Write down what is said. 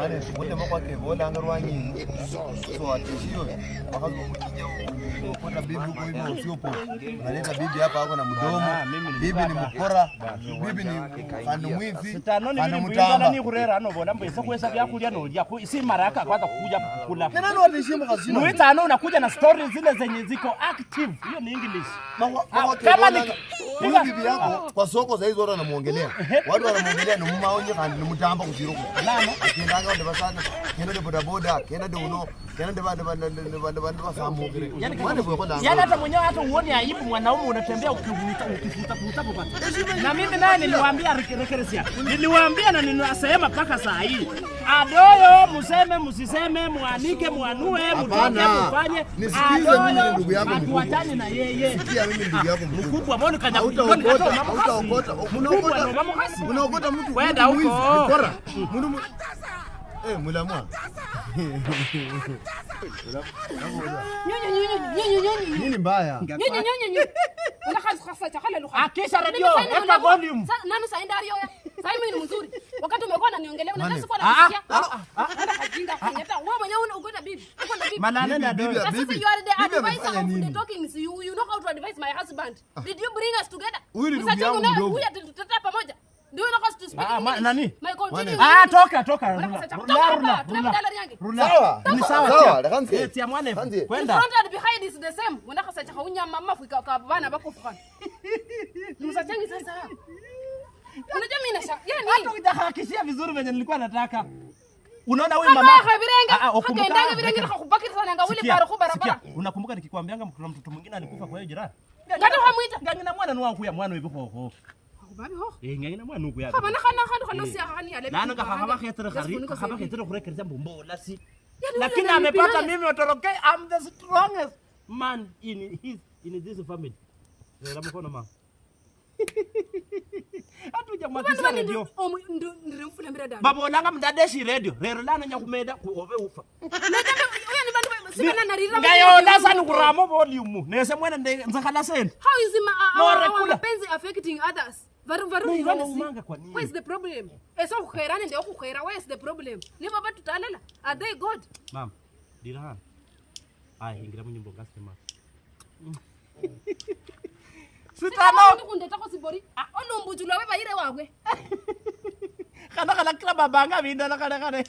Mane wanda makwake bola ngarwanyi so atishiyo wakazo kuna bibi huko hivyo usiopo naleta bibi hapa hako na mdomo bibi ni mkora bibi ni kanu mwizi kanu mtamba ni kurera ano bola mbese kwesa byakulya no lya si maraka kwanza kukuja kula nani watishimo kazino mwita ano unakuja na stories zile zenye ziko active hiyo ni English kama ni huyu bibi yako kwa soko saizi watu wanamuongelea watu wanamuongelea ni mumaonye kandi ni mtamba kushiroko nani akiendanga ndo basana kenda de bodaboda kenda de uno kenda de bande basamu kile yani hata mwenyewe hata uone aibu mwanaume unatembea ukifuta hapo. Na mimi naye niliwaambia rekeresia. Niliwaambia na ninasema paka saa hii. Adoyo museme musiseme muanike muanue mtoke mfanye. Nisikize mimi ndugu yako mkubwa. Tuachane na yeye. Sikia mimi ndugu yako mkubwa. Mbona kaja utaokota. Unaokota mtu. Kwenda huko. Bora. Mulamwa. Nini mbaya? Unakasa chakala lugha. Akisha radio, eka volume. Nani saenda radio ya? Sasa mimi ni mzuri. Wakati umekuwa unaniongelea unataka kuwa nakusikia. Hata kajinga kunyata. Wewe mwenyewe unakuta bibi. Uko na bibi. Malana na do. Sasa you are the advisor of the talking. You know how to advise my husband. Did you bring us together? Huyu tutata pamoja. Ndio unakos to speak. Nani? My continue. Toka. Rula. Sawa. Ni sawa. Kanzi. Ya mwane. Kwenda. The front and behind is the same. Unakasa cha unyama mafu kwa bana bako fukana. Msachangi sasa. Unajua mimi nasha. Yani hata ukitahakishia vizuri venye nilikuwa nataka. Unaona huyu mama. Ukumbuka virenge nakubaki sana ngawili baro barabara. Unakumbuka nikikwambianga kuna mtoto mwingine alikufa kwa hiyo jirani? Ngata hamwita. Ngangina mwana ni wangu ya mwana hivi ho. Babi ho. Ngangina mwana nuku ya. Kama nakana si hani ale. Nana kahaba khetera kurekereza mbombo la si. Lakini amepata mimi otoroke. I'm the strongest man in this family. Ndio mkono mama. Hatuja mwakisha radio. Ndiremfula mrada. Babo langa mdadeshi radio. Rero lana nyakumeda kuove ufa. Oya ni bantu sibana narira. Ngayo ndasani kuramo volume. Nese mwena nzakhala seni. How is our penzi affecting others? Varu where is the problem? Eso kukherana ndio kukhera. Where is the problem? Ni baba tutalela. Are they God? Mom. Dirahan. Ai ingira munyimbo ngasema. Sitano ndeta ko sibori. Onumbujula we bayire wawe. Kana kala baba nga binda na kana.